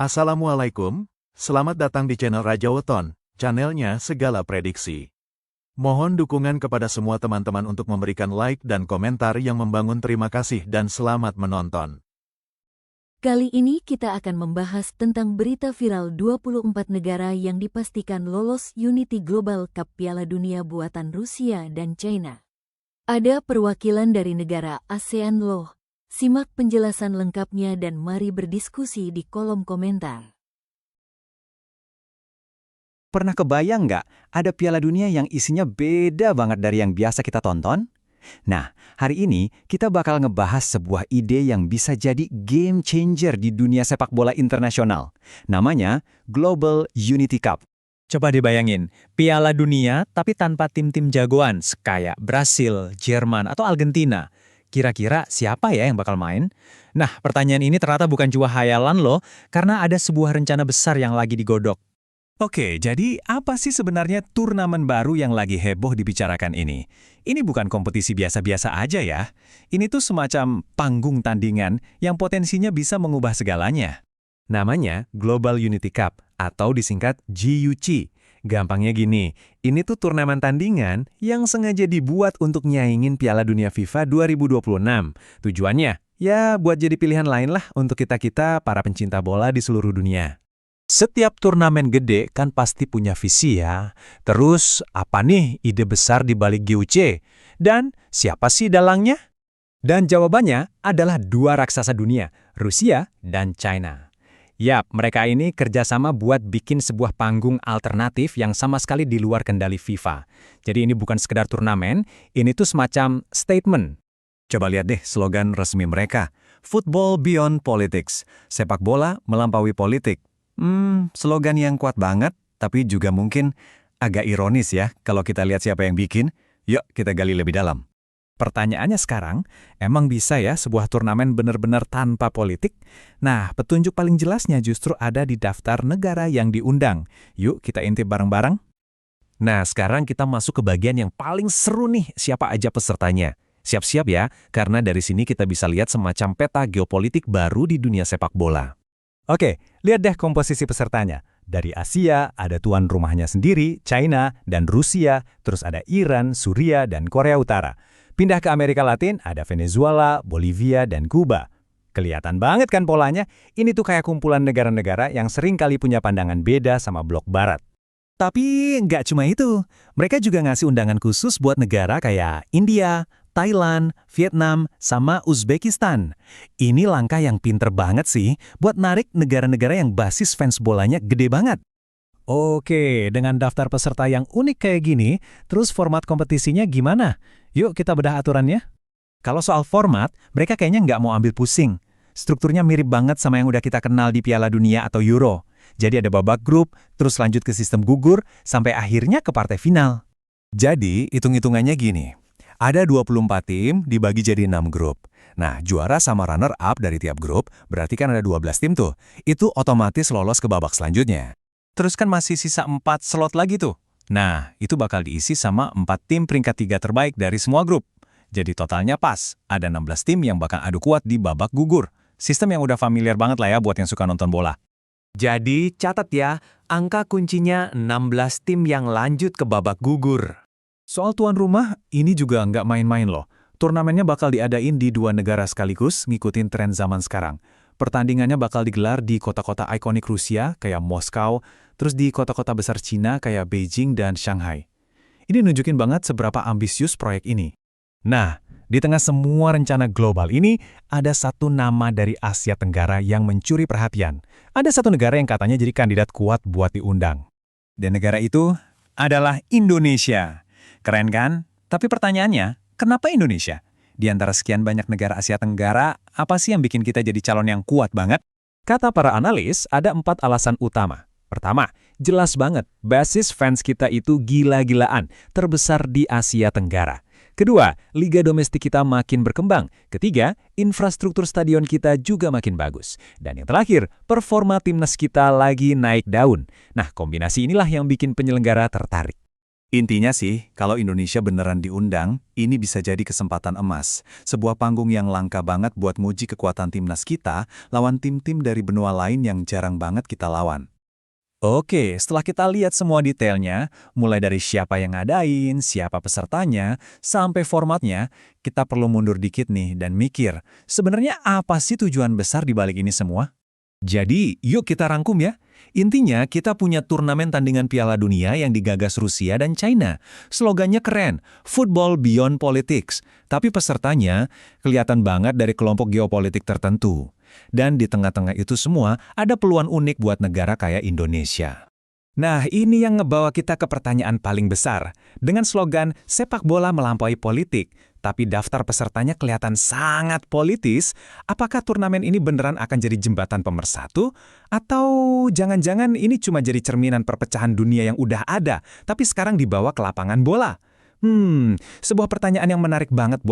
Assalamualaikum, selamat datang di channel Raja Weton, channelnya segala prediksi. Mohon dukungan kepada semua teman-teman untuk memberikan like dan komentar yang membangun. Terima kasih dan selamat menonton. Kali ini kita akan membahas tentang berita viral 24 negara yang dipastikan lolos Unity Global Cup Piala Dunia buatan Rusia dan China. Ada perwakilan dari negara ASEAN loh. Simak penjelasan lengkapnya dan mari berdiskusi di kolom komentar. Pernah kebayang nggak ada Piala Dunia yang isinya beda banget dari yang biasa kita tonton? Nah, hari ini kita bakal ngebahas sebuah ide yang bisa jadi game changer di dunia sepak bola internasional. Namanya Global Unity Cup. Coba dibayangin, Piala Dunia tapi tanpa tim-tim jagoan kayak Brasil, Jerman, atau Argentina. Kira-kira siapa ya yang bakal main? Nah, pertanyaan ini ternyata bukan cuma hayalan loh, karena ada sebuah rencana besar yang lagi digodok. Oke, jadi apa sih sebenarnya turnamen baru yang lagi heboh dibicarakan ini? Ini bukan kompetisi biasa-biasa aja ya. Ini tuh semacam panggung tandingan yang potensinya bisa mengubah segalanya. Namanya Global Unity Cup atau disingkat GUC. Gampangnya gini, ini tuh turnamen tandingan yang sengaja dibuat untuk nyaingin Piala Dunia FIFA 2026. Tujuannya, ya buat jadi pilihan lain lah untuk kita-kita para pencinta bola di seluruh dunia. Setiap turnamen gede kan pasti punya visi ya. Terus, apa nih ide besar di balik GUC? Dan siapa sih dalangnya? Dan jawabannya adalah dua raksasa dunia, Rusia dan China. Yap, mereka ini kerjasama buat bikin sebuah panggung alternatif yang sama sekali di luar kendali FIFA. Jadi ini bukan sekedar turnamen, ini tuh semacam statement. Coba lihat deh slogan resmi mereka, Football Beyond Politics, sepak bola melampaui politik. Slogan yang kuat banget, tapi juga mungkin agak ironis ya kalau kita lihat siapa yang bikin. Yuk kita gali lebih dalam. Pertanyaannya sekarang, emang bisa ya sebuah turnamen benar-benar tanpa politik? Nah, petunjuk paling jelasnya justru ada di daftar negara yang diundang. Yuk kita intip bareng-bareng. Nah, sekarang kita masuk ke bagian yang paling seru nih, siapa aja pesertanya. Siap-siap ya, karena dari sini kita bisa lihat semacam peta geopolitik baru di dunia sepak bola. Oke, lihat deh komposisi pesertanya. Dari Asia, ada tuan rumahnya sendiri, China, dan Rusia, terus ada Iran, Suriah, dan Korea Utara. Pindah ke Amerika Latin, ada Venezuela, Bolivia, dan Kuba. Kelihatan banget kan polanya? Ini tuh kayak kumpulan negara-negara yang sering kali punya pandangan beda sama blok barat. Tapi nggak cuma itu. Mereka juga ngasih undangan khusus buat negara kayak India, Thailand, Vietnam, sama Uzbekistan. Ini langkah yang pinter banget sih buat narik negara-negara yang basis fans bolanya gede banget. Oke, dengan daftar peserta yang unik kayak gini, terus format kompetisinya gimana? Yuk kita bedah aturannya. Kalau soal format, mereka kayaknya nggak mau ambil pusing. Strukturnya mirip banget sama yang udah kita kenal di Piala Dunia atau Euro. Jadi ada babak grup, terus lanjut ke sistem gugur, sampai akhirnya ke partai final. Jadi, hitung-hitungannya gini. Ada 24 tim dibagi jadi 6 grup. Nah, juara sama runner-up dari tiap grup, berarti kan ada 12 tim tuh. Itu otomatis lolos ke babak selanjutnya. Terus kan masih sisa 4 slot lagi tuh. Nah, itu bakal diisi sama 4 tim peringkat 3 terbaik dari semua grup. Jadi totalnya pas, ada 16 tim yang bakal adu kuat di babak gugur. Sistem yang udah familiar banget lah ya buat yang suka nonton bola. Jadi catat ya, angka kuncinya 16 tim yang lanjut ke babak gugur. Soal tuan rumah, ini juga nggak main-main loh. Turnamennya bakal diadain di 2 negara sekaligus ngikutin tren zaman sekarang. Pertandingannya bakal digelar di kota-kota ikonik Rusia kayak Moskow, terus di kota-kota besar Cina kayak Beijing dan Shanghai. Ini nunjukin banget seberapa ambisius proyek ini. Nah, di tengah semua rencana global ini, ada satu nama dari Asia Tenggara yang mencuri perhatian. Ada satu negara yang katanya jadi kandidat kuat buat diundang. Dan negara itu adalah Indonesia. Keren kan? Tapi pertanyaannya, kenapa Indonesia? Di antara sekian banyak negara Asia Tenggara, apa sih yang bikin kita jadi calon yang kuat banget? Kata para analis, ada 4 alasan utama. Pertama, jelas banget, basis fans kita itu gila-gilaan, terbesar di Asia Tenggara. Kedua, liga domestik kita makin berkembang. Ketiga, infrastruktur stadion kita juga makin bagus. Dan yang terakhir, performa timnas kita lagi naik daun. Nah, kombinasi inilah yang bikin penyelenggara tertarik. Intinya sih, kalau Indonesia beneran diundang, ini bisa jadi kesempatan emas. Sebuah panggung yang langka banget buat nguji kekuatan timnas kita lawan tim-tim dari benua lain yang jarang banget kita lawan. Oke, setelah kita lihat semua detailnya, mulai dari siapa yang ngadain, siapa pesertanya, sampai formatnya, kita perlu mundur dikit nih dan mikir, sebenarnya apa sih tujuan besar di balik ini semua? Jadi, yuk kita rangkum ya. Intinya, kita punya turnamen tandingan Piala Dunia yang digagas Rusia dan China. Slogannya keren, Football Beyond Politics. Tapi pesertanya kelihatan banget dari kelompok geopolitik tertentu. Dan di tengah-tengah itu semua, ada peluang unik buat negara kayak Indonesia. Nah, ini yang ngebawa kita ke pertanyaan paling besar. Dengan slogan sepak bola melampaui politik, tapi daftar pesertanya kelihatan sangat politis, apakah turnamen ini beneran akan jadi jembatan pemersatu? Atau jangan-jangan ini cuma jadi cerminan perpecahan dunia yang udah ada, tapi sekarang dibawa ke lapangan bola? Sebuah pertanyaan yang menarik banget